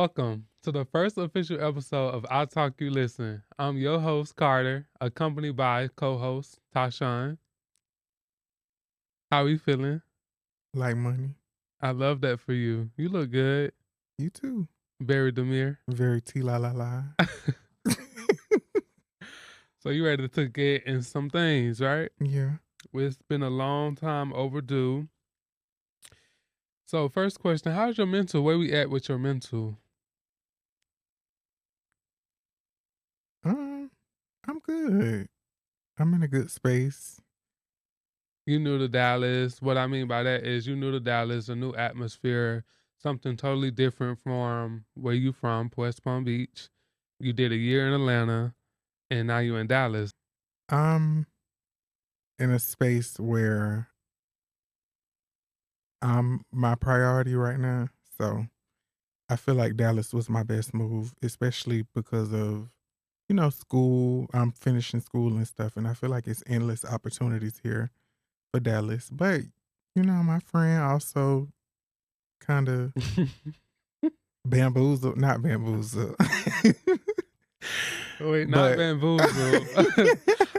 Welcome to the first official episode of ITYL Listen. I'm your host, Carter, accompanied by co-host Tashawn. How are you feeling? Like money. I love that for you. You look good. You too. Very demure. Very T-la-la-la. So you ready to get in some things, right? Yeah. It's been a long time overdue. So first question, how's your mental? Where we at with your mental? I'm good. I'm in a good space. You new to Dallas. What I mean by that is you new to Dallas, a new atmosphere, something totally different from where you from, West Palm Beach. You did a year in Atlanta, and now you in Dallas. I'm in a space where I'm my priority right now. So I feel like Dallas was my best move, especially because of, school. I'm finishing school and stuff, and I feel like it's endless opportunities here for Dallas. But, my friend also kind of not bamboozled. Wait, not But bamboozle.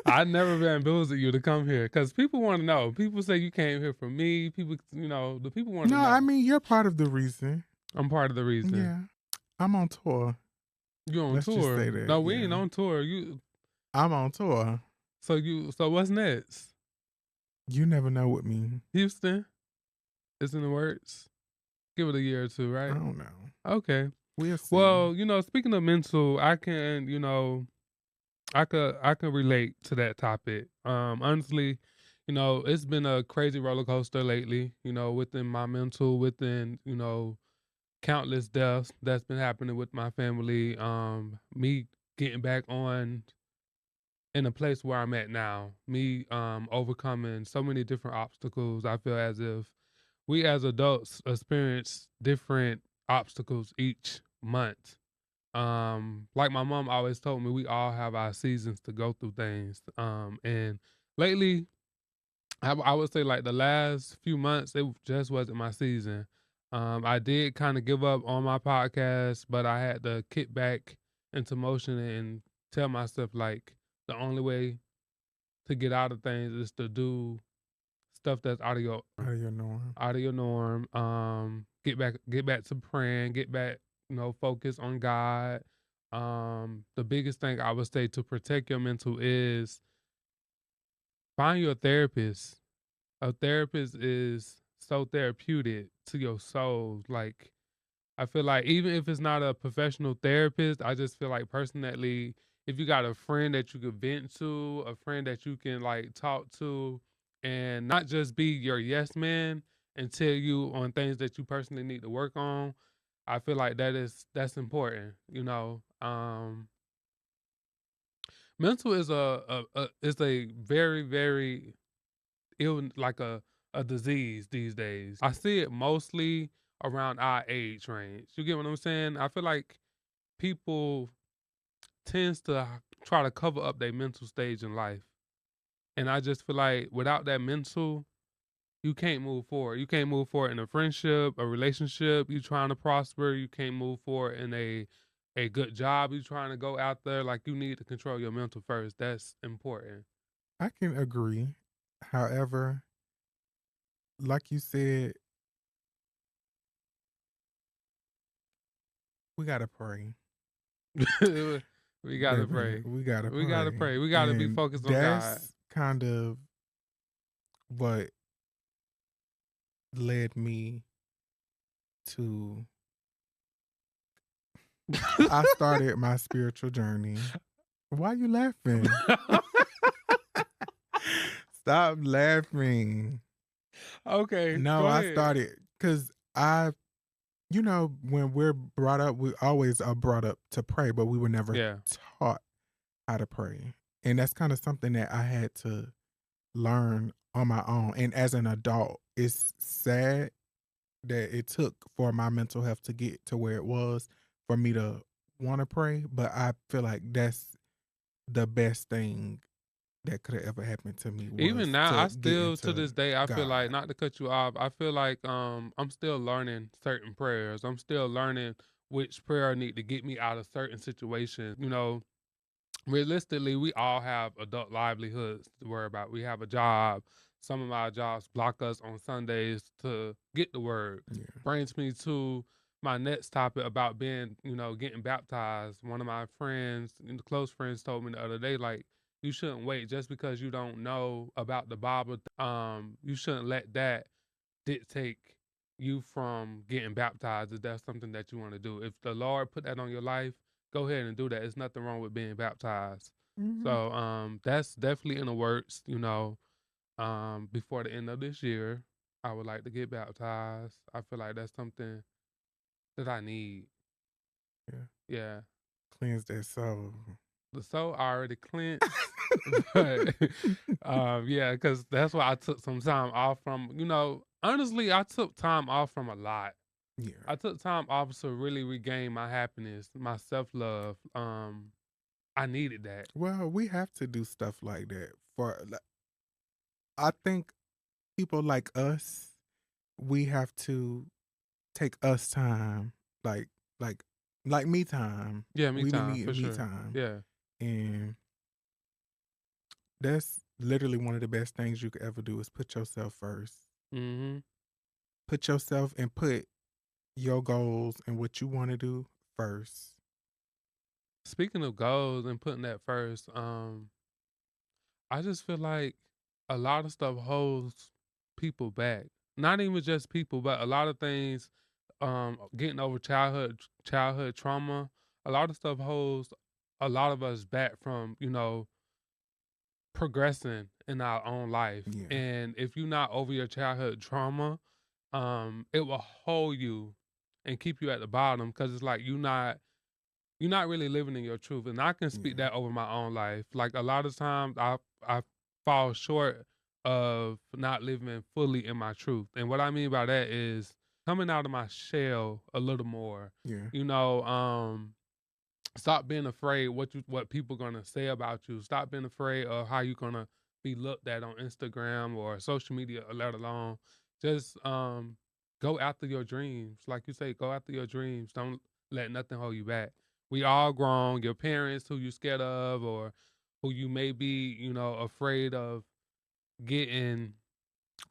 I never bamboozled you to come here because people want to know. People say you came here for me. People, the people want to No, know. I mean, you're part of the reason. I'm part of the reason. Yeah. I'm on tour. You on Let's tour? just say that. No, we yeah. ain't on tour. I'm on tour. So what's next? You never know with me. Houston? It's in the works. Give it a year or two, I right? don't know. Okay. We'll see. Well, speaking of mental, I can, I can relate to that topic. Honestly, it's been a crazy roller coaster lately, within my mental, within, countless deaths that's been happening with my family. Me getting back on in a place where I'm at now, me overcoming so many different obstacles. I feel as if we as adults experience different obstacles each month. Like my mom always told me, we all have our seasons to go through things. And lately, I would say like the last few months, it just wasn't my season. I did kind of give up on my podcast, but I had to kick back into motion and tell myself like the only way to get out of things is to do stuff that's out of your norm. out of your norm. Get back to praying, get back, focus on God. The biggest thing I would say to protect your mental is find your therapist. A therapist is so therapeutic to your soul. Like, I feel like even if it's not a professional therapist, I just feel like personally, if you got a friend that you could vent to, a friend that you can like talk to, and not just be your yes man and tell you on things that you personally need to work on, I feel like that's important. Mental is a very very ill like a disease these days. I see it mostly around our age range. You get what I'm saying? I feel like people tends to try to cover up their mental stage in life. And I just feel like without that mental, you can't move forward. You can't move forward in a friendship, a relationship. You trying to prosper. You can't move forward in a good job. You trying to go out there. Like you need to control your mental first. That's important. I can agree. However, like you said, we gotta pray. We gotta Baby, pray. we gotta We pray. gotta pray. We gotta be And focused on God. that's kind of what led me to I started my spiritual journey. Why you laughing? Stop laughing. Okay. No, go I ahead. started because when we're brought up, we always are brought up to pray, but we were never Yeah. taught how to pray. And that's kind of something that I had to learn on my own. And as an adult, it's sad that it took for my mental health to get to where it was for me to want to pray. But I feel like that's the best thing that could have ever happened to me. Even now, I to get still to into this day, I feel like God. not to cut you off. I feel like I'm still learning certain prayers. I'm still learning which prayer need to get me out of certain situations. Realistically, we all have adult livelihoods to worry about. We have a job. Some of our jobs block us on Sundays to get the word. Yeah. Brings me to my next topic about being, getting baptized. One of my friends, close friends, told me the other day, like, you shouldn't wait just because you don't know about the Bible. You shouldn't let that dictate you from getting baptized if that's something that you want to do. If the Lord put that on your life, go ahead and do that. There's nothing wrong with being baptized. Mhm. So that's definitely in the works, before the end of this year. I would like to get baptized. I feel like that's something that I need. Yeah. Yeah. Cleanse that soul. The soul already cleansed, but yeah, because that's why I took some time off from, honestly, I took time off from a lot. Yeah. I took time off to really regain my happiness, my self-love. I needed that. Well, we have to do stuff like that for I think people like us, we have to take us time, like like like me time. Yeah, me We time, need for me sure. time. Yeah. And that's literally one of the best things you could ever do is put yourself first. Mhm. Put yourself and put your goals and what you want to do first. Speaking of goals and putting that first, I just feel like a lot of stuff holds people back. Not even just people, but a lot of things, getting over childhood trauma, a lot of stuff holds a lot of us back from, progressing in our own life. Yeah. And if you're not over your childhood trauma, it will hold you and keep you at the bottom because it's like you're not really living in your truth. And I can speak Yeah. that over my own life. Like a lot of times I fall short of not living fully in my truth. And what I mean by that is coming out of my shell a little more. Yeah. You know, stop being afraid what people gonna say about you. Stop being afraid of how you gonna be looked at on Instagram or social media, let alone just go after your dreams. Like you say, go after your dreams. Don't let nothing hold you back. We all grown. Your parents who you scared of or who you may be, afraid of getting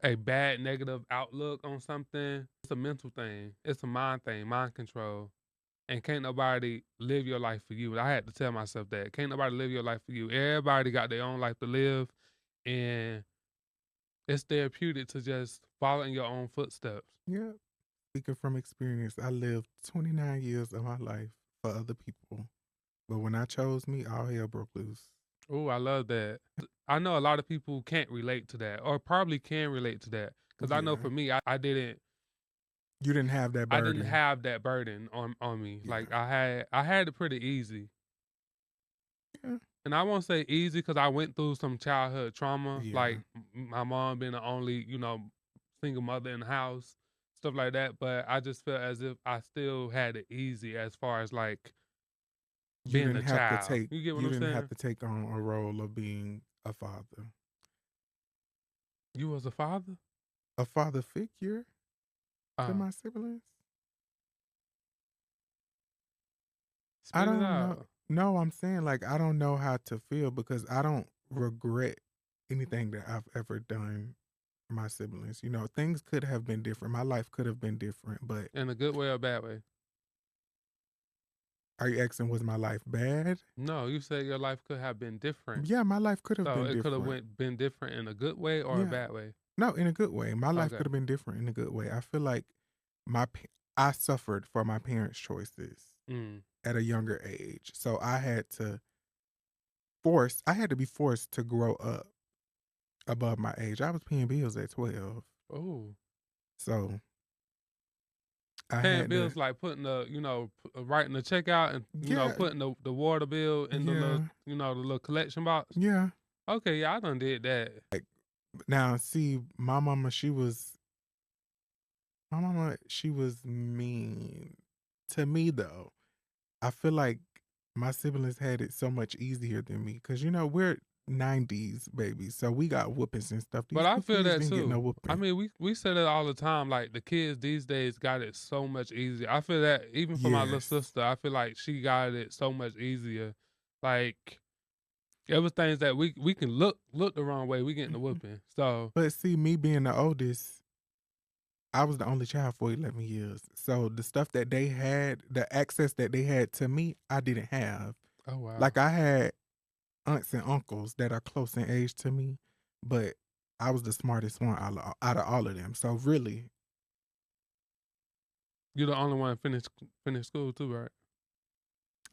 a bad negative outlook on something. It's a mental thing. It's a mind thing, mind control. And can't nobody live your life for you. I had to tell myself that. Can't nobody live your life for you. Everybody got their own life to live, and it's therapeutic to just follow in your own footsteps. Yeah. Speaking from experience, I lived 29 years of my life for other people. But when I chose me, all hell broke loose. Oh, I love that. I know a lot of people can't relate to that, or probably can relate to that, because I know Yeah. for me, I didn't. You didn't have that I didn't burden. have that burden on me. Yeah. Like I had it pretty easy. Yeah. And I won't say easy because I went through some childhood trauma, like Yeah. my mom being the only, single mother in the house, stuff like that. But I just felt as if I still had it easy as far as like being a child. You get what You I'm didn't have saying? to take on a role of being a father. You was a father? A father figure to Uh, my siblings? I spit it don't know. out. No, I'm saying like I don't know how to feel because I don't regret anything that I've ever done for my siblings. You know, things could have been different. My life could have been different, but In a good way or bad way? are you asking was my life bad? No, you said your life could have been different. Yeah, my life could have So been it could have different. been different in a good way or a Yeah. bad way. No, in a good way. My life Okay. could have been different in a good way. I feel like I suffered for my parents' choices Mm. at a younger age. So I had to be forced to grow up above my age. I was paying bills at 12. Oh. So I Paying had to bills like putting writing the check out and, yeah, putting the water bill in the little, yeah, the little collection box? yeah. Okay, yeah, I done did that. Now see, my mama, she was mean to me though. I feel like my siblings had it so much easier than me because we're 90s, baby, so we got whoopings and stuff. But These I new feel kids that didn't get no too. I whooping. mean, we said it all the time, like, the kids these days got it so much easier. I feel that even for my little Yes. sister, I feel like she got it so much easier. Like, it was things that we can look the wrong way, we getting the Mhm. whooping. So But see, me being the oldest, I was the only child for 11 years. So the stuff that they had, the access that they had to me, I didn't have. oh, wow. Like I had aunts and uncles that are close in age to me, but I was the smartest one out of all of them. So really, You the only one finish school too, right?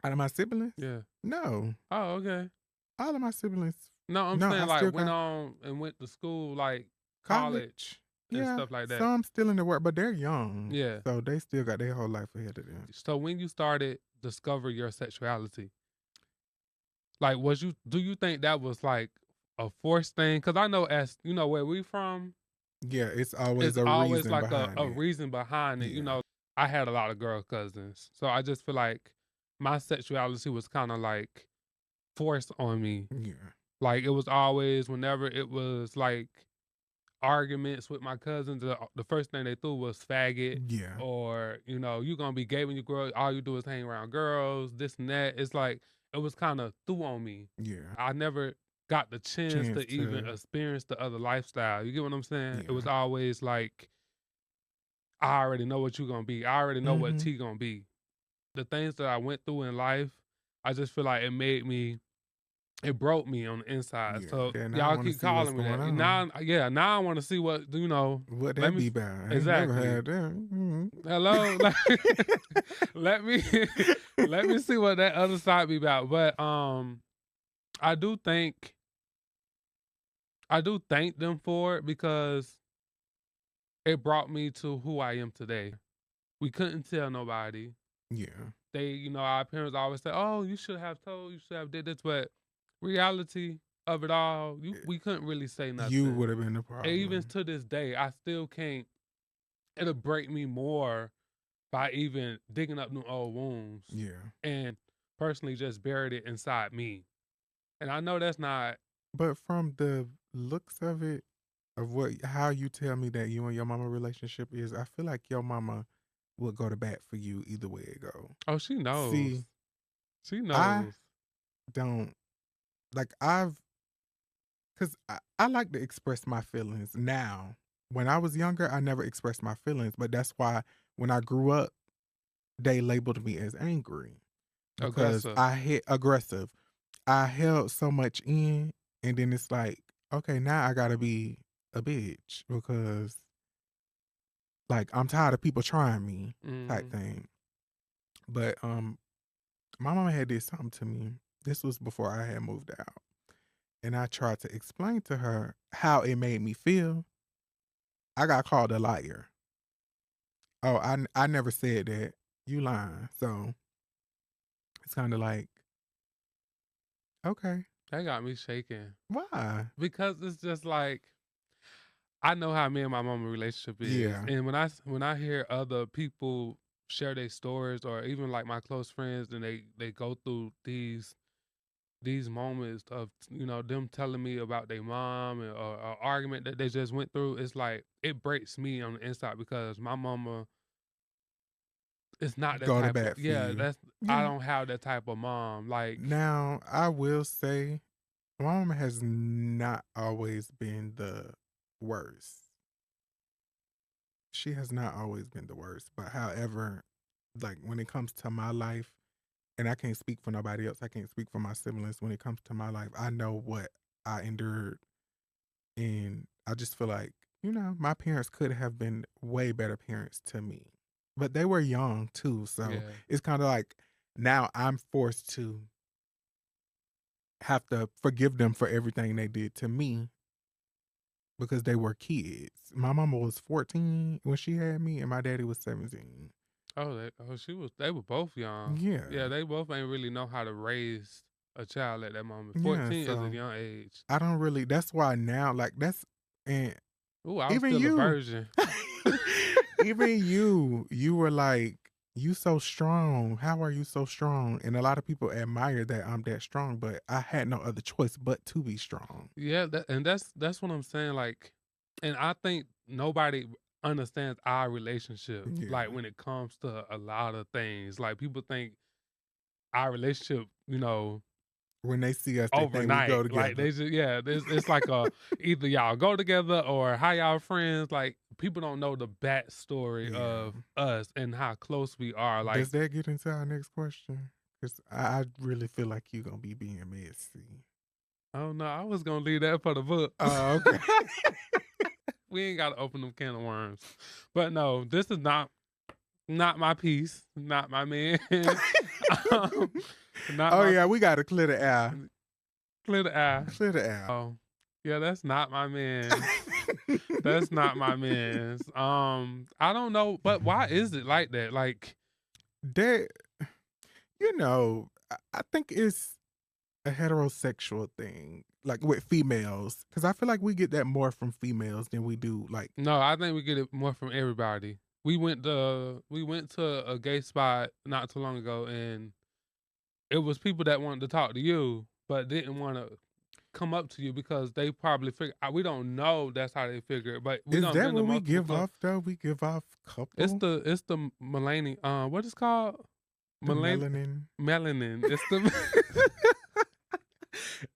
out of my siblings, Yeah. no, Oh, okay. all of my siblings, No, I'm no, I saying, like, still went got on and went to school, like, college. college and Yeah, stuff like that. some still in the work, but they're young, Yeah. so they still got their whole life ahead of them. So when you started discover your sexuality, like, do you think that was, like, a forced thing? Because I know as you know, where we from, Yeah, it's always it's a always, reason like, behind a it. reason behind it, you Yeah, know? I had a lot of girl cousins, so I just feel like my sexuality was kinda, like, forced on me. yeah, Like, it was always whenever it was, like, arguments with my cousins, the first thing they threw was faggot yeah, or, you know, "You gonna be gay when you grow up, all you do is hang around girls," this and that. It's like, it was kinda threw on me. yeah. I never got the chance Chance to even to, experience the other lifestyle. You get what I'm saying? It was yeah. always like, "I already know what you gonna be. I already know what Mhm. T gonna be." The things that I went through in life, I just feel like it broke me on the inside. Yeah, So then I y'all wanna keep see what's calling me going that. on. Now I wanna see what, you know, What let that me be s about? I ain't never exactly. had that. Mhm. Hello? Like, let me let me see what that other side be about. But, I do think I do thank them for it because it brought me to who I am today. We couldn't tell nobody. Yeah. Our parents always say, "Oh, you should have told, you should have did this," but reality of it all, Eh, we couldn't really say you nothing. would have been the And even problem. to this day, I still can't it'll break me more by even digging up new old wounds Yeah. and personally just buried it inside me. And I know that's not But from the looks of it, of what how you tell me that you and your mama relationship is, I feel like your mama would go to bat for you either way it go. oh, she knows. See, She I knows. don't like I've because I like to express my feelings now. When I was younger, I never expressed my feelings, but that's why when I grew up, they labeled me as angry because Aggressive. I hit aggressive. I held so much in, and then it's like, okay, now I gotta be a bitch because like I'm tired of people trying me type Mhm. thing. But my mama had did something to me. This was before I had moved out. And I tried to explain to her how it made me feel. I got called a liar. Oh, I never said that. You lying. So it's kind of like, okay, That got me shaking. why? Because it's just like I know how me and my mama relationship is. Yeah, And when I hear other people share their stories or even like my close friends and they go through these moments of them telling me about their mom or argument that they just went through, it's like it breaks me on the inside because my mama is not that go to type of bat for yeah, you. that's I Yeah. don't have that type of mom. Like, Now I will say, my mama has not always been the worst. She has not always been the worst. But however, like when it comes to my life, and I can't speak for nobody else. I can't speak for my siblings. When it comes to my life, I know what I endured. And I just feel like, my parents could have been way better parents to me. But they were young too. So yeah. it's kind of like now I'm forced to have to forgive them for everything they did to me because they were kids. My mama was 14 when she had me, and my daddy was 17. They were both young. Yeah, Yeah. they both ain't really know how to raise a child at that moment. Yeah. 14 is a So young age. I don't really, that's why now, like, and Ooh, I was even still a you, virgin. even you were like, You so strong. How are you so strong? And a lot of people admire that I'm that strong, but I had no other choice but to be strong. Yeah, that's what I'm saying, like, and I think nobody understands our relationship, like, Yeah. when it comes to a lot of things, like, people think our relationship, When they see us, they think we overnight, go like, together. they just yeah, it's like a either y'all go together or how y'all friends, like, people don't know the backstory Yeah. of us and how close we are, like, Does that get into our next question? Because I really feel like you gonna be being messy. I don't know, I was gonna leave that for the book. Oh, okay. We ain't gotta open them can of worms. But no, this is not my piece, not my man. Um, not Oh my yeah, we gotta clear the air. clear the air. Clear the air. Oh, yeah, that's not my man's. That's not my man's. I don't know, but why is it like that? Like, That I think it's a heterosexual thing, like with females, because I feel like we get that more from females than we do like. no, I think we get it more from everybody. We went to a gay spot not too long ago, and it was people that wanted to talk to you, but didn't want to come up to you because they probably figure we don't know that's how they figure it, but we Is done that been to what we multiple give clubs. off though? We give off It's couple, the melanin, what is called? the Melan melanin. melanin. It's the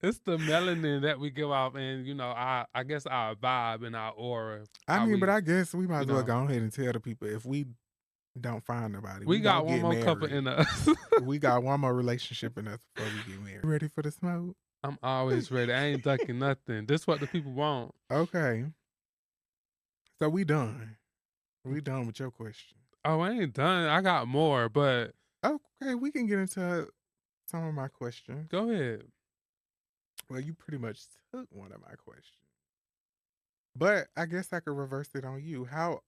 it's the melanin that we give off, and I guess our vibe and our aura, I how mean, but we I guess we might you as well know go ahead and tell the people if we don't find nobody, we we don't got one get more couple married. in us. We got one more relationship in us before we get married. Ready for the smoke? I'm always ready. I ain't ducking nothing. This what the people want. Okay, so we done. We done with your question. Oh, I ain't done. I got more, but Okay, we can get into some of my questions. go ahead. Well, you pretty much took one of my questions. But I guess I could reverse it on you. How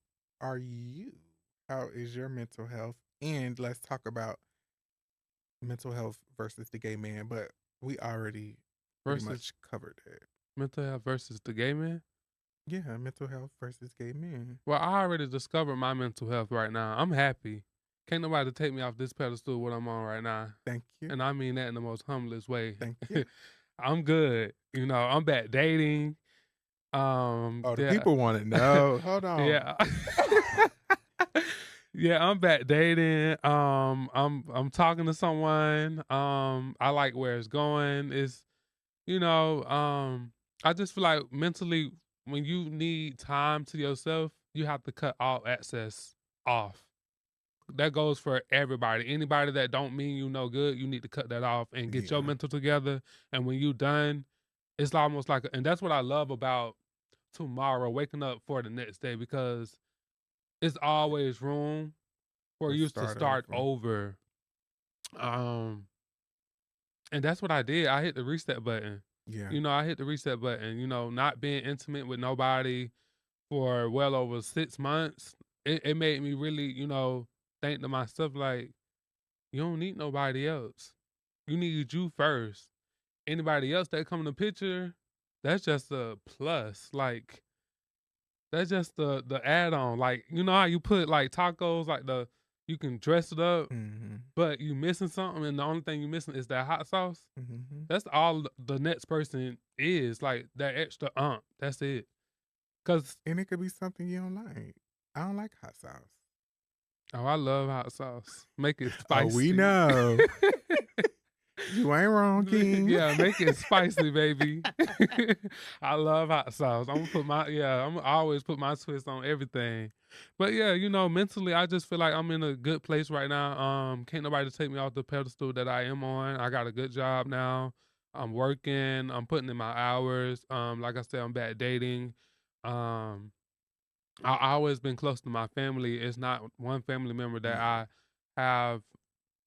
are you? How is your mental health? And let's talk about mental health versus the gay man, but we already pretty Versus much covered that. mental health versus the gay man. Yeah, mental health versus gay men. Well, I already discovered my mental health right now. I'm happy. Can't nobody take me off this pedestal what I'm on right now. Thank you. And I mean that in the most humblest way. Thank you. I'm good. I'm back dating. Oh, the Yeah. people want to know. Hold on. Yeah. Yeah, I'm back dating. I'm talking to someone. I like where it's going. You know, um, I just feel like mentally, when you need time to yourself, you have to cut all access off. That goes for everybody. Anybody that don't mean you no good, you need to cut that off and get your Yeah, mental together. And when you done, it's almost like, and that's what I love about tomorrow, waking up for the next day, because it's always room for let's you to start start over. over. Um, And that's what I did. I hit the reset button. Yeah, I hit the reset button, not being intimate with nobody for well over 6 months. It made me really, think to myself, like, you don't need nobody else. You need you first. Anybody else that come in the picture, that's just a plus. Like, that's just the add on. Like, you know how you put like tacos, like you can dress it up, mm-hmm, but you missing something, and the only thing you missing is that hot sauce. mm-hmm. That's all the next person is, like, that extra that's it. 'Cause And it could be something you don't like. I don't like hot sauce. oh, I love hot sauce. Make it Oh, we spicy. know. You ain't wrong, King. Yeah, make it spicy, baby. I love hot sauce. Imma always put my twist on everything. But yeah, mentally, I just feel like I'm in a good place right now. Can't nobody take me off the pedestal that I am on. I got a good job now. I'm working, I'm putting in my hours. Like I said, I'm back dating. Um, I always been close to my family. It's not one family member that Yeah. I have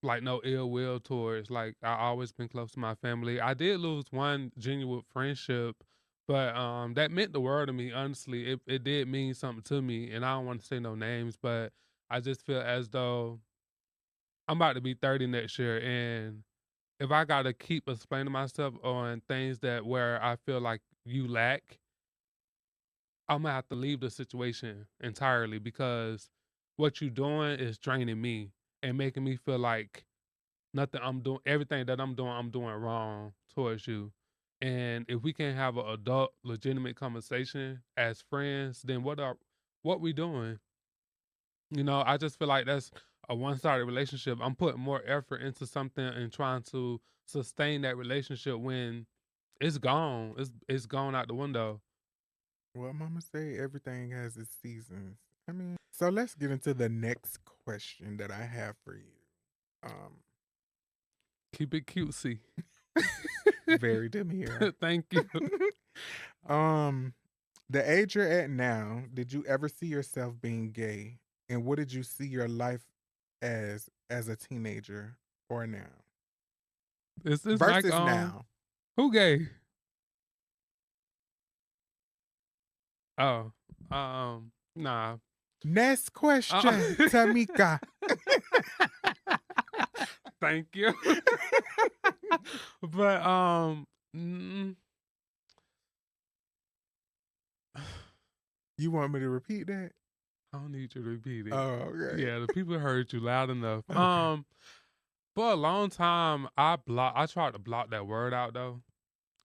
like no ill will towards. Like, I always been close to my family. I did lose one genuine friendship, but that meant the world to me. Honestly, it did mean something to me, and I don't want to say no names, but I just feel as though I'm about to be 30 next year, and if I gotta keep explaining myself on things that where I feel like you lack, Imma have to leave the situation entirely because what you doing is draining me. and making me feel like nothing I'm doing everything that I'm doing wrong towards you. And if we can't have an adult, legitimate conversation as friends, then what we doing? You know, I just feel like that's a one-sided relationship. I'm putting more effort into something and trying to sustain that relationship when it's gone. It's gone out the window. Well, mama say everything has its seasons. I mean, so let's get into the next question that I have for you. Um, Keep it cutesy. very demure. Thank you. um, the age you're at now, did you ever see yourself being gay? And what did you see your life as a teenager or now? It's like Versus now. who gay? Oh, nah. Next Uh, question, Tamika. Thank you. But mm, You want me to repeat that? I don't need you to repeat it. Oh, okay. Yeah, the people heard you loud enough. Okay. For a long time, I tried to block that word out though,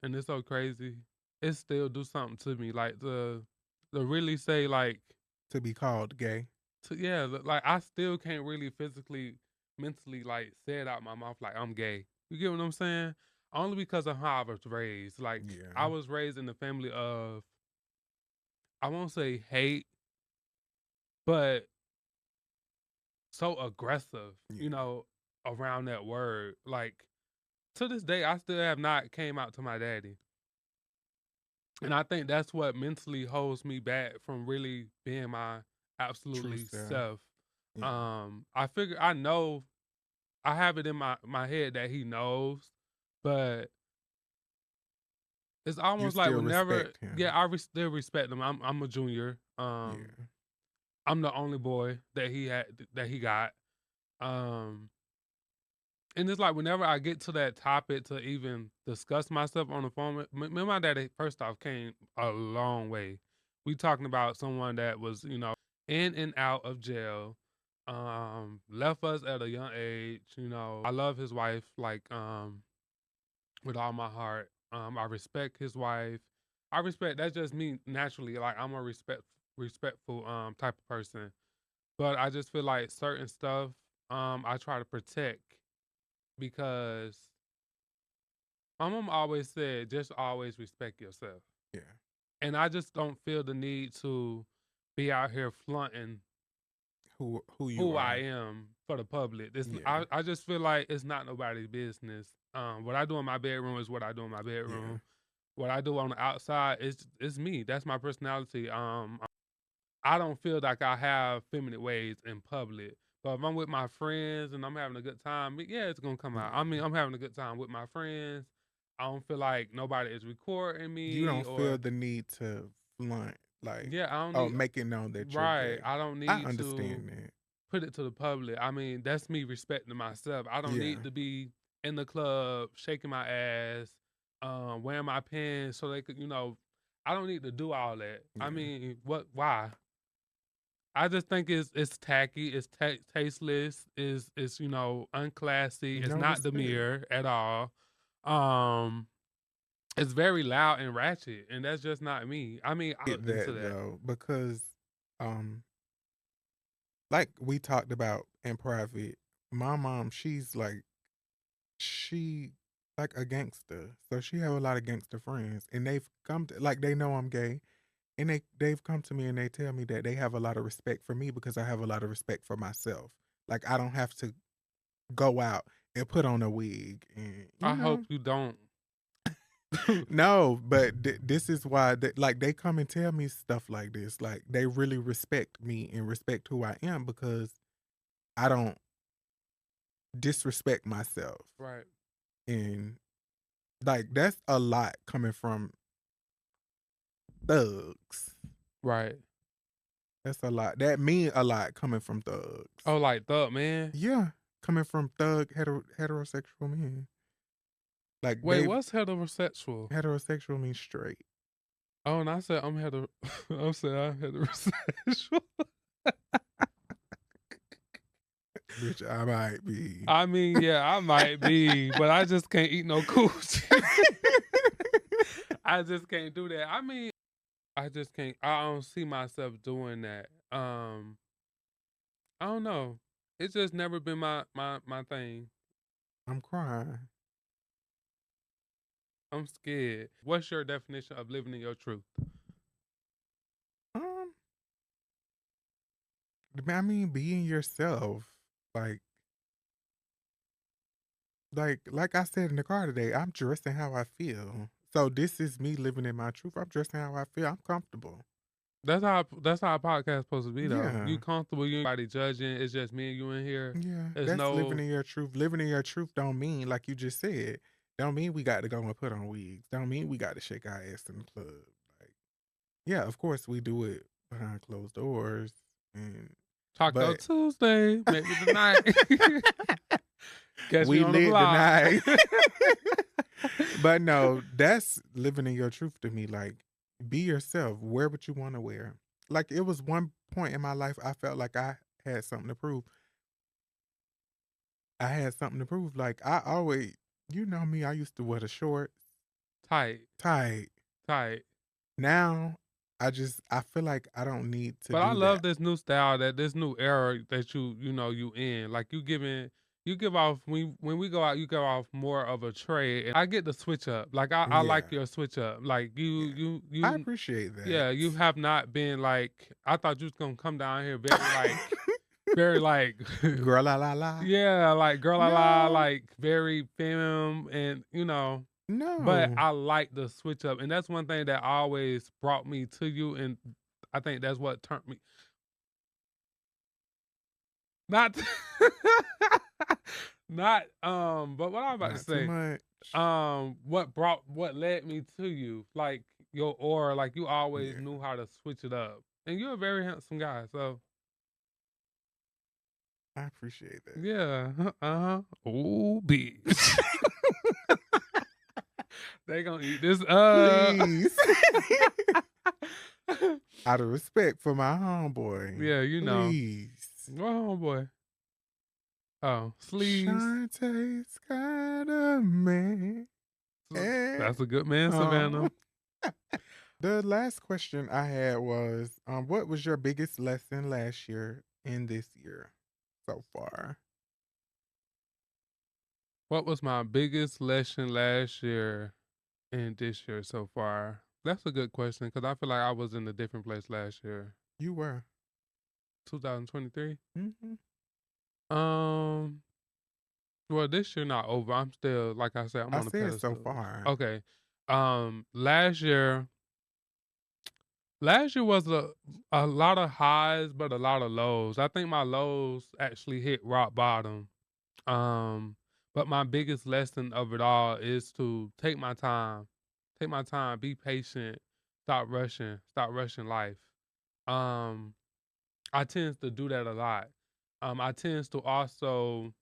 and it's so crazy. It still do something to me, like to really say like To be called gay. yeah, like I still can't really physically, mentally like say it out my mouth like I'm gay. You get what I'm saying? Only because of how I was raised. Like I Yeah. was raised in the family of I won't say hate, but so aggressive, you Yeah. know, around that word. Like to this day, I still have not came out to my daddy. And I think that's what mentally holds me back from really being my True absolutely self. self. Yeah. I figure I know I have it in my head that he knows, but it's You almost like still whenever respect him. yeah, still respect him. I'm a junior. Yeah. I'm the only boy that he got. Um And it's like whenever I get to that topic to even discuss myself on the phone, me and my daddy, first off, came a long way. We talking about someone that was, you know, in and out of jail, left us at a young age. You know, I love his wife like with all my heart. I respect his wife. I respect that's just me naturally. Like I'm a respectful type of person, but I just feel like certain stuff I try to protect because my mom always said, just always respect yourself. Yeah. And I just don't feel the need to be out here flaunting Who you who I are. am for the public. Yeah. I just feel like it's not nobody's business. What I do in my bedroom is what I do in my Yeah. bedroom. What I do on the outside is me. That's my personality. I don't feel like I have feminine ways in public. But if I'm with my friends and I'm having a good time, yeah, it's gonna come out. I mean, Yeah. I'm having a good time with my friends. I don't feel like nobody is recording You me don't feel or the need to flaunt, like, yeah, I don't oh, need make it known that you're right. gay. I don't I need to understand that. put it to the public. I mean, that's me respecting myself. I don't need Yeah. to be in the club shaking my ass, wearing my pants so they could, you know, I don't need to do all that. I Yeah. mean, why? I just think it's tacky, it's tasteless, it's you know unclassy, it's No not respect. demure at all. Um, it's very loud and ratchet, and that's just not me. I mean, I Get looked into that that. though, because um like we talked about in private, my mom, she like a gangster. So she have a lot of gangster friends and they've come to like they know I'm gay and they've come to me and they tell me that they have a lot of respect for me because I have a lot of respect for myself. Like I don't have to go out and put on a wig and I hope you don't. no, but this is why like they come and tell me stuff like this. Like they really respect me and respect who I am because I don't disrespect myself. Right, And like that's a lot coming from thugs. right. That's a lot. That mean a lot coming from thugs. Oh, like Thug Man. Yeah, coming from heterosexual men. Like Wait, they've what's heterosexual? heterosexual means straight. Oh, and I said I'm hetero. I'm saying I'm heterosexual. Which I might be. I mean, yeah, I might be, but I just can't eat no coochie. I just can't do that. I mean, I just can't. I don't see myself doing that. I don't know. It's just never been my thing. I'm crying. I'm scared. What's your definition of living in your truth? Um, I mean, being yourself. Like, like I said in the car today, I'm dressing how I feel. So this is me living in my truth. I'm dressing how I feel. I'm comfortable. That's how a podcast supposed to be though. You Yeah. comfortable, you ain't nobody judging. It's just me and you in here. Yeah. There's That's living no in your truth. Living in your truth don't mean, like you just said, don't mean we got to go and put on wigs. Don't mean we got to shake our ass in the club. Like, yeah, of course we do it behind closed doors. And Taco but Tuesday, maybe tonight. Catch me we on the lit block. tonight. But no, that's living in your truth to me. Like, be yourself. Wear what you want to wear. Like, it was one point in my life I felt like I had something to prove. I had something to prove. Like, I always, you know me, I used to wear the shorts Tight, tight. tight. Now, I feel like I don't need to But I do love that. this new style, that this new era that you in. Like you give off when we go out, you give off more of a trade. And I get the switch up. Like I like Yeah. your switch up. Like Yeah. you I you appreciate that. yeah, you have not been like I thought you was gonna come down here very like Girl, la la la. yeah, like girl la la, No, like very femme and but no. I like the switch up. And that's one thing that always brought me to you, and I think that's what turned me not not but what I was about to Not too say, much. what led me to you, like your aura, like you always Yeah. knew how to switch it up. And you're a very handsome guy, so I appreciate that. yeah. Uh-huh. Ooh, bitch. They gonna eat this Please. Out of respect for my homeboy. Yeah, Please. What homeboy? Oh, sleeves. Shantae's got a man. That's a good man, Oh. Savannah. The last question I had was, what was your biggest lesson last year and this year so far? What was my biggest lesson last year and this year so far? That's a good question because I feel like I was in a different place last year. You were. 2023. Hmm. Um, well, this year not over. I'm still, like I said, I'm I on a said so pedestal. far. Okay. Last year, was a lot of highs, but a lot of lows. I think my lows actually hit rock bottom. Um, but my biggest lesson of it all is to take my time. Take my time, be patient, stop rushing life. Um, I tend to do that a lot. I tend to also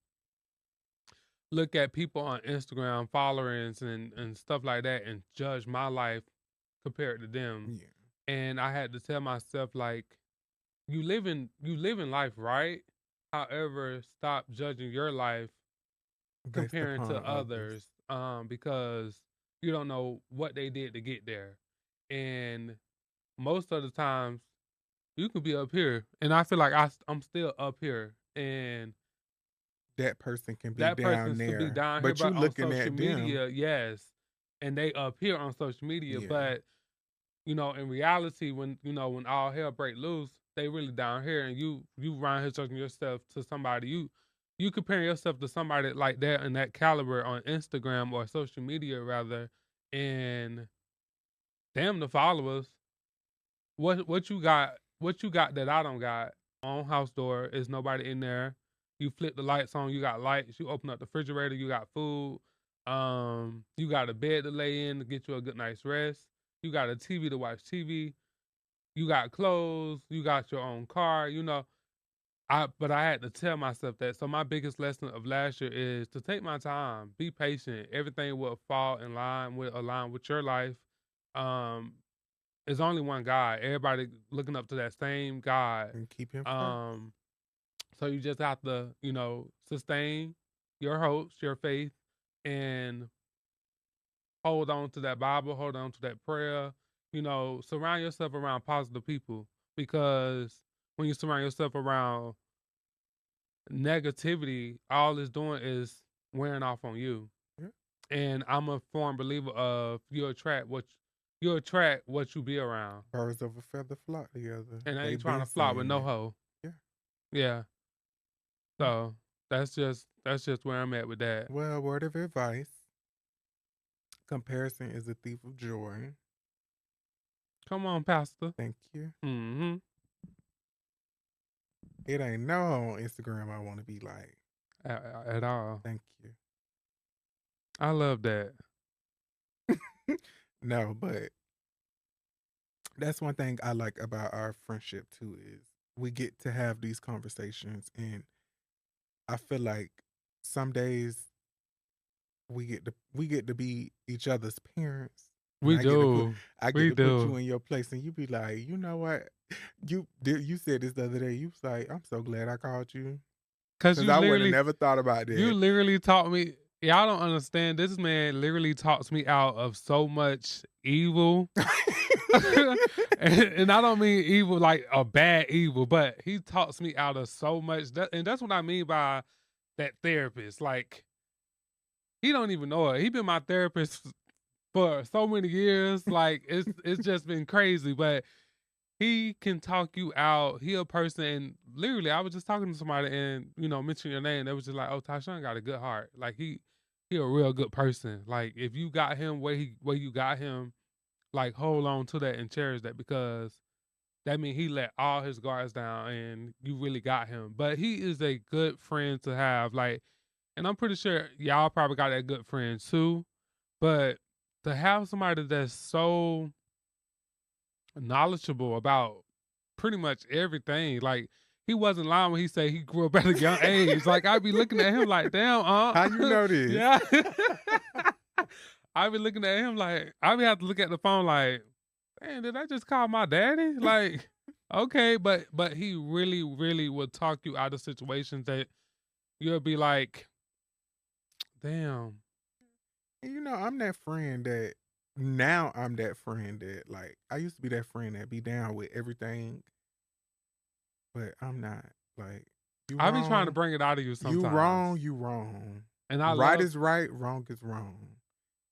look at people on Instagram, followers and stuff like that, and judge my life compared to them. Yeah. And I had to tell myself like, you living life right. However, stop judging your life Based comparing to upon others. others, because you don't know what they did to get there. And most of the times, you could be up here, and I feel like I'm still up here, and That person can be that down person could be there. down here, But you but on looking social at them. media, yes, and they up here on social media, Yeah. but in reality, when all hell break loose, they really down here, and you around here judging yourself to somebody you comparing yourself to somebody like that and that caliber on Instagram or social media rather, and damn the followers. What you got that I don't got? On house door is nobody in there. You flip the lights on, you got lights. You open up the refrigerator, you got food. You got a bed to lay in to get you a good night's rest. You got a TV to watch TV. You got clothes. You got your own car. But I had to tell myself that. So my biggest lesson of last year is to take my time, be patient. Everything will fall in line with align with your life. Um, there's only one God. Everybody looking up to that same God. And keep him first. Um, So you just have to, sustain your hopes, your faith, and hold on to that Bible, hold on to that prayer. Surround yourself around positive people, because when you surround yourself around negativity, all it's doing is wearing off on you. Yeah. And I'm a firm believer of you attract what you be around. Birds of a feather flock together. And I They've ain't trying been to flop with saying no that. hoe. Yeah. Yeah. Mm. So that's just where I'm at with that. Well, word of advice: comparison is a thief of joy. Come on, Pastor. Thank you. Mm-hmm. It ain't no hoe on Instagram I want to be like. At all. Thank you. I love that. No, but that's one thing I like about our friendship too is we get to have these conversations, and I feel like some days we get to be each other's parents, and We do. I get We to put you do. in your place, and you be like, you know what, you said this the other day. You was like, I'm so glad I called you Cause because you I would have literally never thought about you that. literally taught me. Y'all don't understand. This man literally talks me out of so much evil. and I don't mean evil like a bad evil, but he talks me out of so much. And that's what I mean by that therapist. Like, he don't even know it. He been my therapist for so many years. Like, it's just been crazy. But he can talk you out. He a person, and literally, I was just talking to somebody and mentioning your name. They was just like, "Oh, Tyshawn got a good heart. Like, he a real good person. Like, if you got him where you got him, like, hold on to that and cherish that, because that means he let all his guards down and you really got him. But he is a good friend to have. Like, and I'm pretty sure y'all probably got that good friend too. But to have somebody that's so knowledgeable about pretty much everything, like, he wasn't lying when he said he grew up at a young age. Like, I'd be looking at him like, damn, How you know this? yeah. I'd be looking at him like, I'd be have to look at the phone like, man, did I just call my daddy? Like, okay, but he really, really would talk you out of situations that you'll be like, damn. And I'm that friend that, like, I used to be that friend that be down with everything, but I'm not. Like, you I be trying to wrong, bring it out of you you sometimes. wrong, you wrong. And Right is right, wrong is wrong.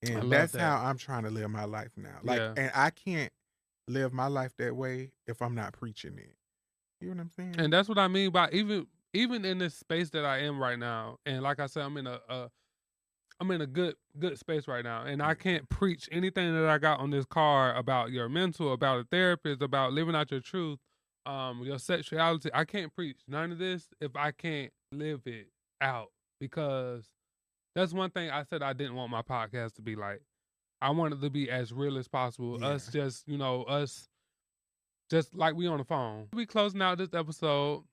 I And love that's that. how I'm trying to live my life now. Like, Yeah. and I can't live my life that way if I'm not preaching it. You know what I'm saying? And that's what I mean by even in this space that I am right now. And like I said, I'm in a good space right now, and I Yeah. can't preach anything that I got on this card about your mental, about a therapist, about living out your truth, your sexuality. I can't preach none of this if I can't live it out, because that's one thing I said I didn't want my podcast to be like. I want it to be as real as possible. Yeah. Us just like we on the phone. We closing out this episode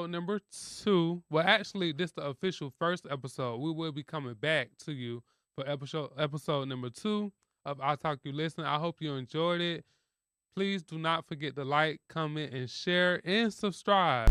number 2. Well, actually, this the official first episode. We will be coming back to you for episode number 2 of I Talk You Listen. I hope you enjoyed it. Please do not forget to like, comment, and share, and subscribe.